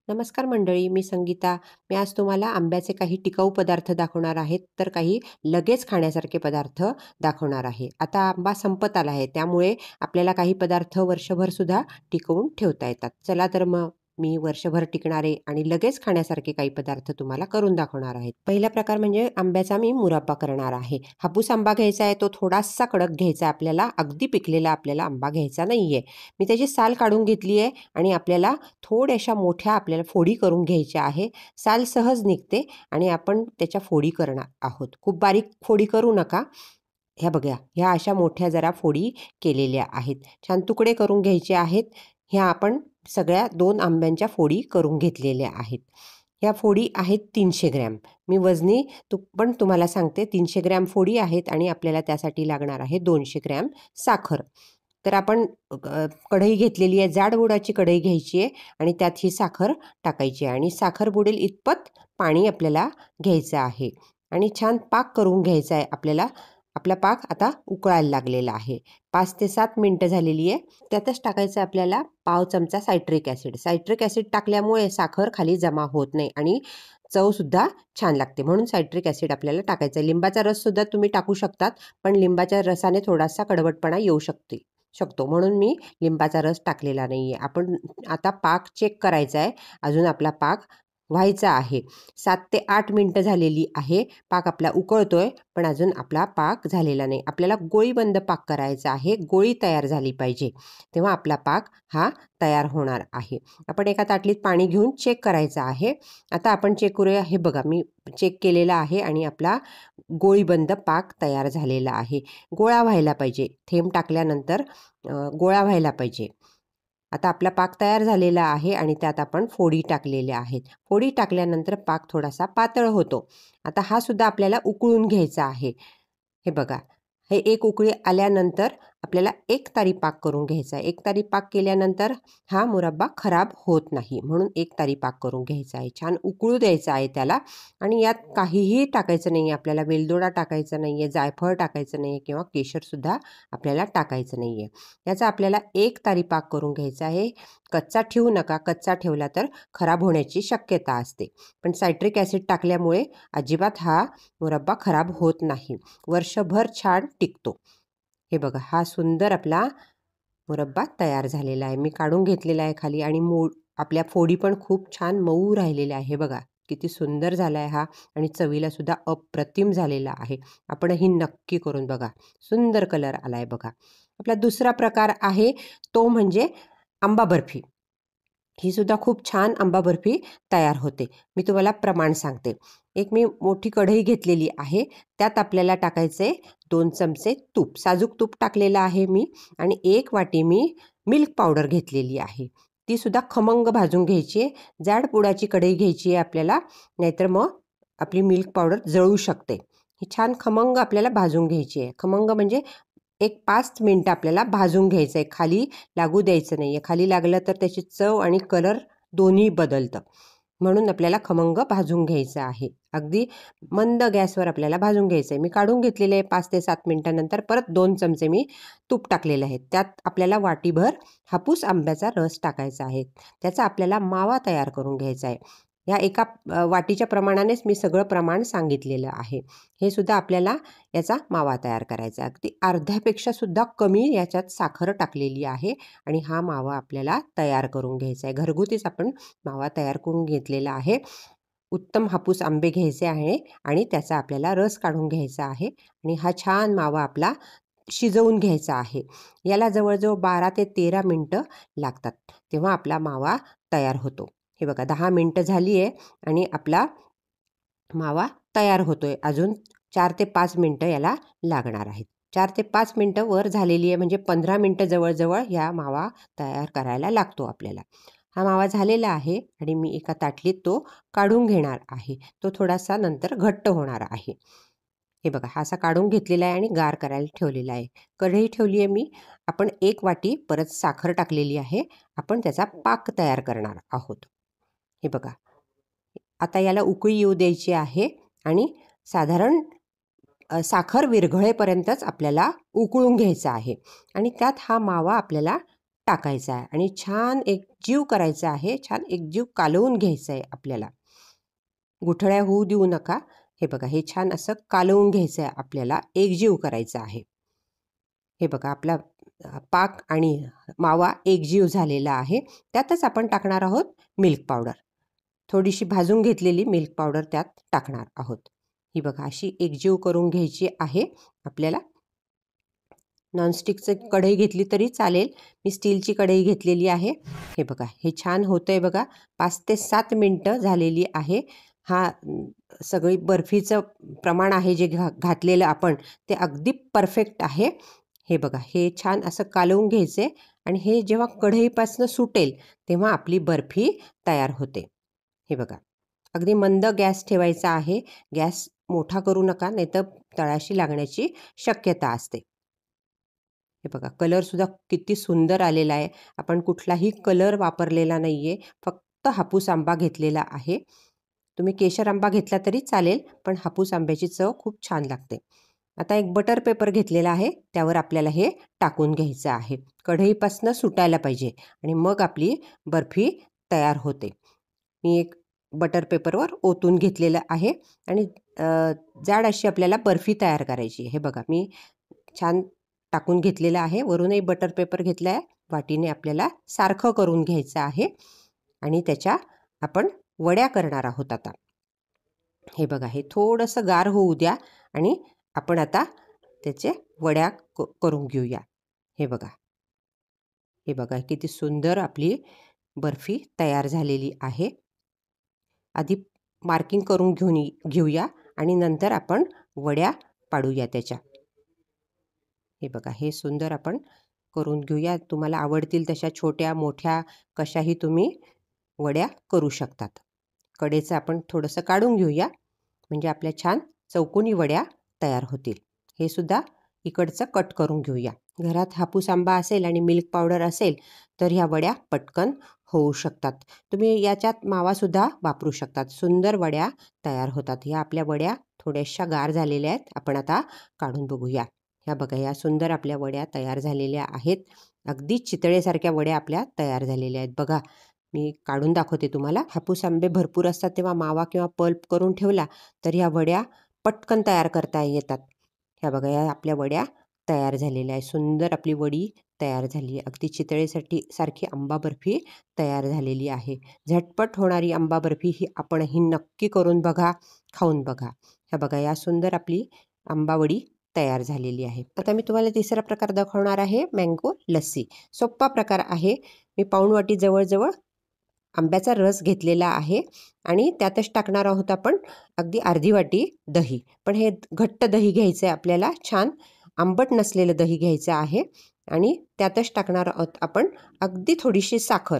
नमस्कार मंडळी, मी संगीता. मी आज तुम्हाला आंब्याचे काही टिकाऊ पदार्थ दाखवणार आहेत, तर काही लगेच खाण्यासारखे पदार्थ दाखवणार आहे. आता आंबा संपत आला आहे, त्यामुळे आपल्याला काही पदार्थ वर्षभरसुद्धा टिकवून ठेवता येतात. चला तर मग मी वर्षभर टिकणारे आणि लगेच खाण्यासारखे काही पदार्थ तुम्हाला करून दाखवणार आहेत. पहिला प्रकार म्हणजे आंब्याचा मी मुरब्बा करणार आहे. हापूस आंबा घ्यायचा आहे, तो थोडासा कडक घ्यायचा आपल्याला, अगदी पिकलेला आपल्याला आंबा घ्यायचा नाही आहे. मी त्याची साल काढून घेतली आहे आणि आपल्याला थोड्याशा मोठ्या आपल्याला फोडी करून घ्यायच्या आहे. साल सहज निघते आणि आपण त्याच्या फोडी करणार आहोत. खूप बारीक फोडी करू नका. ह्या बघा, ह्या अशा मोठ्या जरा फोडी केलेल्या आहेत. छान तुकडे करून घ्यायचे आहेत. ह्या आपण सगळ्या 2 आंब्यांच्या फोडी करून घेतलेल्या आहेत. ह्या फोडी आहेत 300 ग्रॅम. मी वजनी पण तुम्हाला सांगते, 300 ग्रॅम फोडी आहेत आणि आपल्याला त्यासाठी लागणार आहे 200 ग्रॅम साखर. तर आपण कढई घेतलेली आहे, जाड बुडाची कढई घ्यायची आहे आणि त्यात ही साखर टाकायची आहे आणि साखर बुडेल इतपत पाणी आपल्याला घ्यायचं आहे आणि छान पाक करून घ्यायचा आहे आपल्याला. आपला पाक आता उकळायला लागलेला आहे. 5 ते 7 मिनटं झालेली आहे. त्यातच टाकायचं आपल्याला पाव चमचा सायट्रिक ॲसिड. सायट्रिक ॲसिड टाकल्यामुळे साखर खाली जमा होत नाही आणि चवसुद्धा छान लागते, म्हणून सायट्रिक ॲसिड आपल्याला टाकायचं आहे. लिंबाचा रससुद्धा तुम्ही टाकू शकतात, पण लिंबाच्या रसाने थोडासा कडवटपणा येऊ शकतो, म्हणून मी लिंबाचा रस टाकलेला नाही आहे. आपण आता पाक चेक करायचा आहे. अजून आपला पाक व्हायचा आहे. 7 ते 8 मिनटं झालेली आहे. पाक आपला उकळतोय, पण अजून आपला पाक झालेला नाही. आपल्याला गोळीबंद पाक करायचा आहे. गोळी तयार झाली पाहिजे, तेव्हा आपला पाक हा तयार होणार आहे. आपण एका ताटलीत पाणी घेऊन चेक करायचं आहे. आता आपण चेक करूया. हे बघा, मी चेक केलेला आहे आणि आपला गोळीबंद पाक तयार झालेला आहे. गोळा व्हायला पाहिजे. थेंब टाकल्यानंतर गोळा व्हायला पाहिजे. आता आपला पाक तयार झालेला आहे आणि त्यात आपण फोडी टाकलेल्या आहेत. फोडी टाकल्यानंतर पाक थोडासा पातळ होतो. आता हा सुद्धा आपल्याला उकळून घ्यायचा आहे. हे बघा, हे एक उकळी आल्यानंतर आपल्याला एक तारी पाक करून घ्यायचा आहे. एक तारी पाक केल्यानंतर हा मुरब्बा खराब होत नाही, म्हणून एक तारी पाक करून घ्यायचा आहे. छान उकळू द्यायचा आहे त्याला आणि यात काहीही टाकायचं नाही आहे. आपल्याला वेलदोडा टाकायचा नाही आहे, जायफळ टाकायचं नाही आहे किंवा केशरसुद्धा आपल्याला टाकायचं नाही आहे. याचा आपल्याला एक तारी पाक करून घ्यायचा आहे. कच्चा ठेवू नका. कच्चा ठेवला तर खराब होण्याची शक्यता असते. पण सायट्रिक ॲसिड टाकल्यामुळे अजिबात हा मुरब्बा खराब होत नाही. वर्षभर छान टिकतो. हे बघा, हा सुंदर आपला मुरब्बा तयार झालेला आहे. मी काढून घेतलेला आहे खाली आणि आपल्या फोडी पण खूप छान मऊ राहिलेल्या आहे. हे बघा, किती सुंदर झाला आहे हा आणि चवीला सुद्धा अप्रतिम झालेला आहे. आपणही नक्की करून बघा. सुंदर कलर आला आहे बघा. आपला दुसरा प्रकार आहे तो म्हणजे आंबा बर्फी. ही सुद्धा खूप छान आंबा बर्फी तयार होते. मी तुम्हाला प्रमाण सांगते. एक मी मोठी कढई घेतलेली आहे. त्यात आपल्याला टाकायचे 2 चमचे तूप. साजूक तूप टाकलेलं आहे मी आणि 1 वाटी मी मिल्क पावडर घेतलेली आहे. ती सुद्धा खमंग भाजून घ्यायची आहे. जाड बुडाची कढई घ्यायची आहे आपल्याला, नाहीतर मग आपली मिल्क पावडर जळू शकते. ही छान खमंग आपल्याला भाजून घ्यायची आहे. खमंग म्हणजे एक 5 मिनटं आपल्याला भाजून घ्यायचं आहे. खाली लागू द्यायचं नाही आहे. खाली लागलं तर त्याची चव आणि कलर दोन्ही बदलतं, म्हणून आपल्याला खमंग भाजून घ्यायचं आहे. अगदी मंद गॅसवर आपल्याला भाजून घ्यायचं आहे. मी काढून घेतलेले आहे. 5 ते 7 मिनटानंतर परत 2 चमचे मी तूप टाकलेले आहेत. त्यात आपल्याला वाटीभर हापूस आंब्याचा रस टाकायचा आहे. त्याचा आपल्याला मावा तयार करून घ्यायचा आहे. ह्या एका वाटीच्या प्रमाणानेच मी सगळं प्रमाण सांगितलेलं आहे. हे सुद्धा आपल्याला याचा मावा तयार करायचा आहे. अगदी अर्ध्यापेक्षा सुद्धा कमी याच्यात साखर टाकलेली आहे आणि हा मावा आपल्याला तयार करून घ्यायचा आहे. घरगुतीच आपण मावा तयार करून घेतलेला आहे. उत्तम हापूस आंबे घ्यायचे आहे आणि त्याचा आपल्याला रस काढून घ्यायचा आहे आणि हा छान मावा आपला शिजवून घ्यायचा आहे. याला जवळजवळ 12 ते 13 मिनटं लागतात, तेव्हा आपला मावा तयार होतो. हे बघा, 10 मिनटं झाली आहे आणि आपला मावा तयार होतोय. अजून 4 ते 5 मिनटं याला लागणार आहेत. 4 ते 5 मिनटं वर झालेली आहे, म्हणजे 15 मिनटं जवळजवळ ह्या मावा तयार करायला लागतो आपल्याला. हा मावा झालेला आहे आणि मी एका ताटलीत तो काढून घेणार आहे. तो थोडासा नंतर घट्ट होणार आहे. हे बघा, हा असा काढून घेतलेला आहे आणि गार करायला ठेवलेला आहे. कढई ठेवली आहे मी. आपण 1 वाटी परत साखर टाकलेली आहे. आपण त्याचा पाक तयार करणार आहोत. हे बघा, आता याला उकळी येऊ द्यायची आहे आणि साधारण साखर विरघळेपर्यंतच आपल्याला उकळून घ्यायचं आहे आणि त्यात हा मावा आपल्याला टाकायचा आहे आणि छान एकजीव करायचा आहे, छान एकजीव कालवून घ्यायचं आहे आपल्याला. गुठळ्या होऊ देऊ नका. हे बघा, हे छान असं कालवून घ्यायचं आहे आपल्याला, एकजीव करायचं आहे. हे बघा, आपला पाक आणि मावा एकजीव झालेला आहे. त्यातच आपण टाकणार आहोत मिल्क पावडर. थोडीशी भाजून घेतलेली मिल्क पावडर त्यात टाकणार आहोत. ही बघा, अशी एकजीव करून घ्यायची आहे आपल्याला. नॉनस्टिकचं कढई घेतली तरी चालेल, मी स्टीलची कढई घेतलेली आहे. हे बघा, हे छान होतंय बघा. 5 ते 7 मिनटं झालेली आहे. हा सगळी बर्फीचं प्रमाण आहे जे घातलेलं आपण, ते अगदी परफेक्ट आहे. हे बघा, हे छान असं कालवून घ्यायचे आणि हे जेव्हा कढईपासून सुटेल तेव्हा आपली बर्फी तयार होते. हे बघा, अगदी मंद गॅस ठेवायचा आहे. गॅस मोठा करू नका, नाहीतर तळाशी लागण्याची शक्यता असते. हे बघा, कलरसुद्धा किती सुंदर आलेला आहे. आपण कुठलाही कलर वापरलेला नाही आहे, फक्त हापूस आंबा घेतलेला आहे. तुम्ही केशर आंबा घेतला तरी चालेल, पण हापूस आंब्याची चव खूप छान लागते. आता एक बटर पेपर घेतलेला आहे, त्यावर आपल्याला हे टाकून घ्यायचं आहे. कढईपासून सुटायला पाहिजे आणि मग आपली बर्फी तयार होते. मी एक बटर पेपरवर ओतून घेतलेलं आहे आणि जाड अशी आपल्याला बर्फी तयार करायची. हे बघा, मी छान टाकून घेतलेलं आहे. वरूनही बटर पेपर घेतला आहे. वाटीने आपल्याला सारखं करून घ्यायचं आहे आणि त्याच्या आपण वड्या करणार आहोत आता. हे बघा, हे थोडंसं गार होऊ द्या आणि आपण आता त्याचे वड्या करून घेऊया. हे बघा, हे बघा, किती सुंदर आपली बर्फी तयार झालेली आहे. आधी मार्किंग करून घेऊया आणि नंतर आपण वड्या पाडूया त्याच्या. हे बघा, हे सुंदर आपण करून घेऊया. तुम्हाला आवडतील तशा छोट्या मोठ्या कशाही तुम्ही वड्या करू शकतात. कडेचं आपण थोडंसं काढून घेऊया, म्हणजे आपल्या छान चौकोनी वड्या तयार होतील. हे सुद्धा इकडचं कट करून घेऊया. घरात हापूस आंबा असेल आणि मिल्क पावडर असेल तर ह्या वड्या पटकन होऊ शकतात. तुम्ही याच्यात मावासुद्धा वापरू शकतात. सुंदर वड्या तयार होतात. ह्या आपल्या वड्या थोड्याशा गार झालेल्या आहेत. आपण आता काढून बघूया. ह्या बघा, ह्या सुंदर आपल्या वड्या तयार झालेल्या आहेत. अगदी चितळेसारख्या वड्या आपल्या तयार झालेल्या आहेत. बघा, मी काढून दाखवते तुम्हाला. हापूस आंबे भरपूर असतात तेव्हा मावा किंवा पल्प करून ठेवला तर ह्या वड्या पटकन तयार करता येतात. ह्या बघा, या आपल्या वड्या तयार झालेल्या आहे. सुंदर आपली वडी तयार झाली आहे. अगदी चितळेसाठी सारखी आंबा बर्फी तयार झालेली आहे. झटपट होणारी आंबा बर्फी ही आपणही नक्की करून बघा, खाऊन बघा. ह्या बघा, या सुंदर आपली आंबा वडी तयार झालेली आहे. आता मी तुम्हाला तिसरा प्रकार दाखवणार आहे, मँगो लस्सी. सोप्पा प्रकार आहे. मी पाऊण वाटी जवळजवळ आंब्याचा रस घेतलेला आहे आणि त्यातच टाकणार आहोत आपण अगदी अर्धी वाटी दही. पण हे घट्ट दही घ्यायचं आहे आपल्याला, छान आंबट नसलेलं दही घ्यायचं आहे आणि त्यातच टाकणार आहोत आपण अगदी थोडीशी साखर.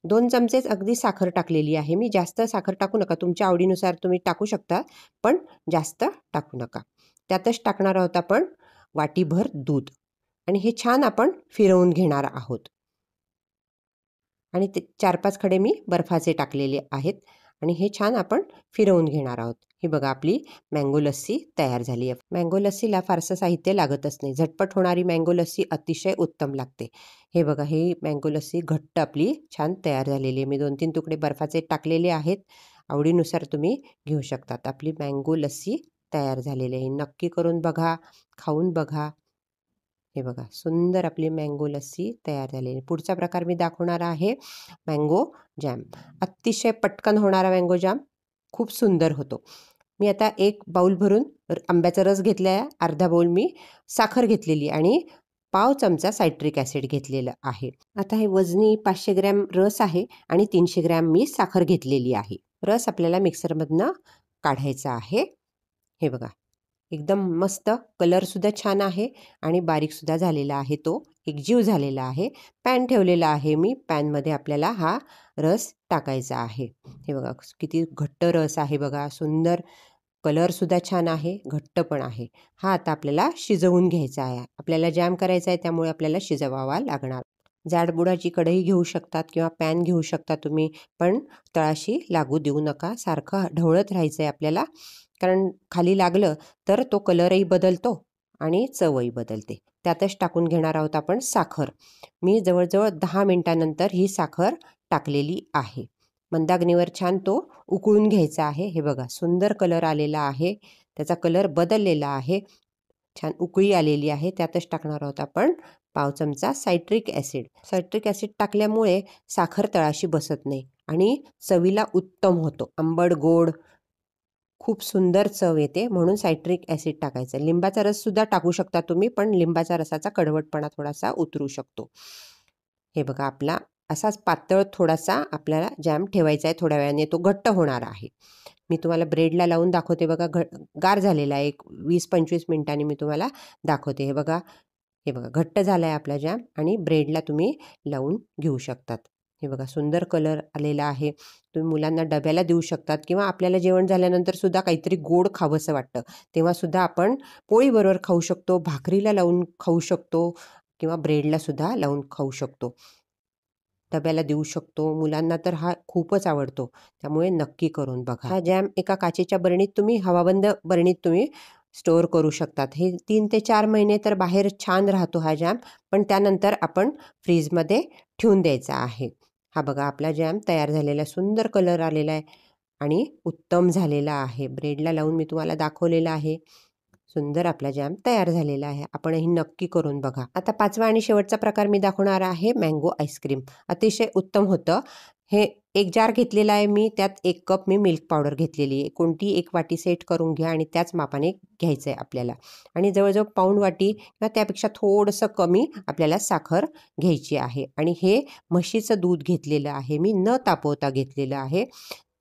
2 चमचेच अगदी साखर टाकलेली आहे मी. जास्त साखर टाकू नका, तुमच्या आवडीनुसार तुम्ही टाकू शकता, पण जास्त टाकू नका. त्यातच टाकणार आहोत आपण वाटीभर दूध आणि हे छान आपण फिरवून घेणार आहोत. आणि ते 4-5 खडे मी बर्फाचे टाकलेले आहेत आणि हे छान आपण फिरवून घेणार आहोत. ही बघा, आपली मँगो लस्सी तयार झाली आहे. मँगो लस्सीला फारसं साहित्य लागतच नाही. झटपट होणारी मँगो लस्सी अतिशय उत्तम लागते. हे बघा, ही मँगो लस्सी घट्ट आपली छान तयार झालेली आहे. मी 2-3 तुकडे बर्फाचे टाकलेले आहेत. आवडीनुसार तुम्ही घेऊ शकतात. आपली मँगो लस्सी तयार झालेली आहे. नक्की करून बघा, खाऊन बघा. हे बघा, सुंदर आपली मँगो लस्सी तयार झालेली आहे. पुढचा प्रकार मी दाखवणार आहे मँगो जॅम. अतिशय पटकन होणारा मँगो जॅम खूप सुंदर होतो. मी आता 1 बाउल भरून आंब्याचा रस घेतला आहे. अर्धा बाउल मी साखर घेतलेली आणि पाव चमचा सायट्रिक ॲसिड घेतलेलं आहे. आता हे वजनी 500 ग्रॅम रस आहे आणि 300 ग्रॅम मी साखर घेतलेली आहे. रस आपल्याला मिक्सरमधनं काढायचा आहे. हे बघा, एकदम मस्त कलरसुद्धा छान आहे आणि बारीकसुद्धा झालेला आहे. तो एकजीव झालेला आहे. पॅन ठेवलेला आहे मी. पॅनमध्ये आपल्याला हा रस टाकायचा आहे. हे बघा, किती घट्ट रस आहे बघा. सुंदर कलरसुद्धा छान आहे, घट्ट पण आहे. हा आता आपल्याला शिजवून घ्यायचा आहे. आपल्याला जॅम करायचा आहे, त्यामुळे आपल्याला शिजवावा लागणार. जाडबुडाची कढई घेऊ शकतात किंवा पॅन घेऊ शकता तुम्ही, पण तळाशी लागू देऊ नका. सारखं ढवळत राहायचं आहे आपल्याला, कारण खाली लागलं तर तो कलरही बदलतो आणि चवही बदलते. त्यातच टाकून घेणार आहोत आपण साखर. मी जवळजवळ 10 मिनिटानंतर ही साखर टाकलेली आहे. मंदाग्नीवर छान तो उकळून घ्यायचा आहे. हे बघा सुंदर कलर आलेला आहे, त्याचा कलर बदललेला आहे, छान उकळी आलेली आहे. त्यातच टाकणार आहोत आपण पाव चमचा सायट्रिक ॲसिड. सायट्रिक ॲसिड टाकल्यामुळे साखर तळाशी बसत नाही आणि चवीला उत्तम होतो. आंबट गोड खूप सुंदर चव येते, म्हणून सायट्रिक ॲसिड टाकायचं. लिंबाचा रससुद्धा टाकू शकता तुम्ही, पण लिंबाचा रसाचा कडवटपणा थोडासा उतरू शकतो. हे बघा आपला असाच पातळ थोडासा आपल्याला जॅम ठेवायचा आहे. थोड्या वेळाने तो घट्ट होणार आहे. मी तुम्हाला ब्रेडला लावून दाखवते बघा. गार झालेला आहे. एक 20-25 मिनिटांनी मी तुम्हाला दाखवते. हे बघा घट्ट झाला आहे आपला जॅम आणि ब्रेडला तुम्ही लावून घेऊ शकतात. हे बघा सुंदर कलर आलेला आहे. तुम्ही मुलांना डब्याला देऊ शकतात किंवा आपल्याला जेवण झाल्यानंतर सुद्धा काहीतरी गोड खावंसं वाटतं तेव्हासुद्धा आपण पोळीबरोबर खाऊ शकतो, भाकरीला लावून खाऊ शकतो किंवा ब्रेडला सुद्धा लावून खाऊ शकतो. डब्याला देऊ शकतो. मुलांना तर हा खूपच आवडतो, त्यामुळे नक्की करून बघा. हा जॅम एका काचेच्या बरणीत तुम्ही हवाबंद बरणीत तुम्ही स्टोअर करू शकतात. हे 3 ते 4 महिने तर बाहेर छान राहतो हा जॅम, पण त्यानंतर आपण फ्रीजमध्ये ठेवून द्यायचा आहे. हा बघा आपला जॅम तयार झालेला, सुंदर कलर आलेला आहे आणि उत्तम झालेला आहे. ब्रेडला लावून मी तुम्हाला दाखवलेला आहे. सुंदर आपला जॅम तयार झालेला आहे. आपणही नक्की करून बघा. आता 5वा आणि शेवटचा प्रकार मी दाखवणार आहे मँगो आईस्क्रीम. अतिशय उत्तम होतं. हे एक जार घेतलेला आहे मी, त्यात 1 कप मी मिल्क पावडर घेतलेली आहे. कोणती एक वाटी सेट करून घ्या आणि त्याच मापाने घ्यायचं आहे आपल्याला. आणि जवळजवळ पाऊण वाटी किंवा त्यापेक्षा थोडंसं कमी आपल्याला साखर घ्यायची आहे. आणि हे म्हशीचं दूध घेतलेलं आहे मी, न तापवता घेतलेलं आहे.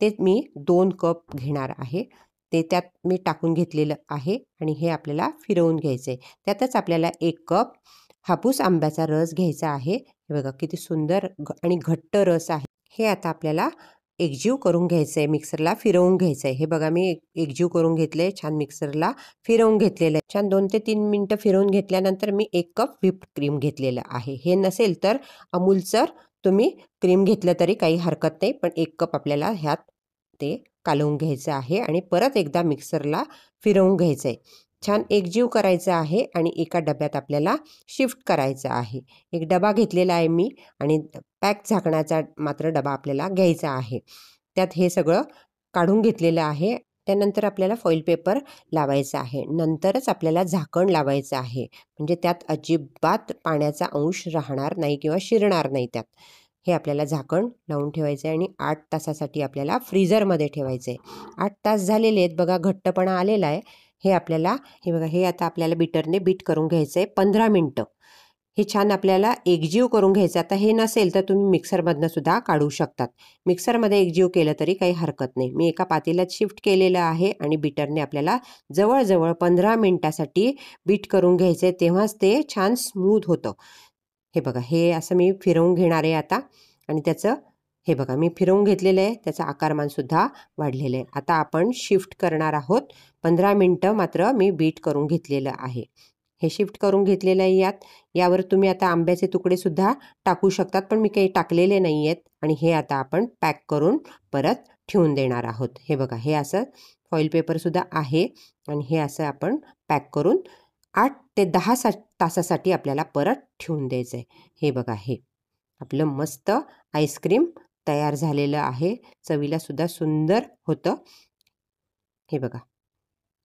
ते मी 2 कप घेणार आहे. ते त्यात मी टाकून घेतलेलं आहे आणि हे आपल्याला फिरवून घ्यायचं आहे. त्यातच आपल्याला 1 कप हापूस आंब्याचा रस घ्यायचा आहे. हे बघा किती सुंदर आणि घट्ट रस आहे. हे आता आपल्याला एकजीव करून घ्यायचं आहे, मिक्सरला फिरवून घ्यायचं आहे. हे बघा मी एकजीव करून घेतलं आहे, छान मिक्सरला फिरवून घेतलेलं आहे. छान 2 ते 3 मिनटं फिरवून घेतल्यानंतर मी 1 कप व्हिप्ड क्रीम घेतलेलं आहे. हे नसेल तर अमूलचं तुम्ही क्रीम घेतलं तरी काही हरकत नाही, पण 1 कप आपल्याला ह्यात ते कालवून घ्यायचं आहे आणि परत एकदा मिक्सरला फिरवून घ्यायचं आहे. छान एकजीव करायचं आहे आणि एका डब्यात आपल्याला शिफ्ट करायचं आहे. एक डबा घेतलेला आहे मी आणि पॅक झाकणाचा मात्र डबा आपल्याला घ्यायचा आहे. त्यात हे सगळं काढून घेतलेलं आहे. त्यानंतर आपल्याला फॉईल पेपर लावायचा आहे. नंतरच आपल्याला झाकण लावायचं आहे, म्हणजे त्यात अजिबात पाण्याचा अंश राहणार नाही किंवा शिरणार नाही त्यात. हे आपल्याला झाकण लावून ठेवायचं आहे आणि 8 तासासाठी आपल्याला फ्रीझरमध्ये ठेवायचं आहे. 8 तास झालेले आहेत बघा, घट्टपणा आलेला आहे. हे आपल्याला हे बघा, हे आता आपल्याला बीटरने बीट करून घ्यायचं आहे 15 मिनटं. हे छान आपल्याला एकजीव करून घ्यायचं. आता हे नसेल तर तुम्ही मिक्सरमधनं सुद्धा काढू शकतात. मिक्सरमध्ये एकजीव केलं तरी काही हरकत नाही. मी एका पातेल्यात शिफ्ट केलेलं आहे आणि बीटरने आपल्याला जवळजवळ 15 मिनटासाठी बीट करून घ्यायचं आहे, तेव्हाच ते छान स्मूथ होतं. हे बघा, हे असं मी फिरवून घेणार आहे आता आणि त्याचं हे बघा मी फिरवून घेतलेलं आहे, त्याचं आकारमानसुद्धा वाढलेलं आहे. आता आपण शिफ्ट करणार आहोत. 15 मिनटं मात्र मी बीट करून घेतलेलं आहे. हे शिफ्ट करून घेतलेलं आहे यात. यावर तुम्ही आता आंब्याचे तुकडेसुद्धा टाकू शकतात, पण मी काही टाकलेले नाही आहेत. आणि हे आता आपण पॅक करून परत ठेवून देणार आहोत. हे बघा, हे असं फॉईल पेपरसुद्धा आहे आणि हे असं आपण पॅक करून 8 ते 10 तासासाठी आपल्याला परत ठेवून द्यायचं आहे. हे बघा, हे आपलं मस्त आईस्क्रीम तयार झालेलं आहे. चवीला सुद्धा सुंदर होतं. हे बघा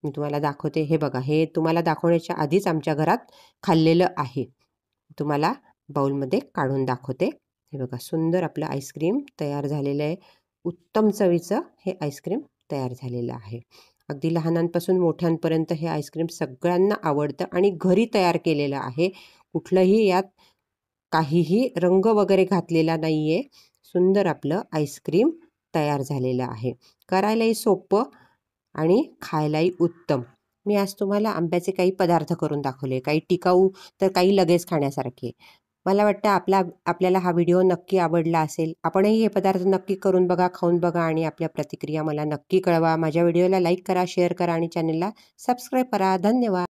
मी तुम्हाला दाखवते. हे बघा, हे तुम्हाला दाखवण्याच्या आधीच आमच्या घरात खाल्लेलं आहे. तुम्हाला बाउलमध्ये काढून दाखवते. हे बघा, सुंदर आपलं आईस्क्रीम तयार झालेलं आहे. उत्तम चवीचं हे आईस्क्रीम तयार झालेलं आहे. अगदी लहानांपासून मोठ्यांपर्यंत हे आईस्क्रीम सगळ्यांना आवडतं आणि घरी तयार केलेलं आहे. कुठलंही यात काहीही रंग वगैरे घातलेला नाही आहे. सुंदर आपलं आईस्क्रीम तयार झालेलं आहे. करायलाही सोपं आणि खायलाही उत्तम. मी आज तुम्हाला आंब्याचे काही पदार्थ करून दाखवले, काही टिकाऊ तर काही लगेच खाण्यासारखे. मला वाटतं आपल्याला हा व्हिडिओ नक्की आवडला असेल. आपणही हे पदार्थ नक्की करून बघा, खाऊन बघा आणि आपल्या प्रतिक्रिया मला नक्की कळवा. माझ्या व्हिडिओला लाईक करा, शेअर करा आणि चॅनलला सबस्क्राईब करा. धन्यवाद.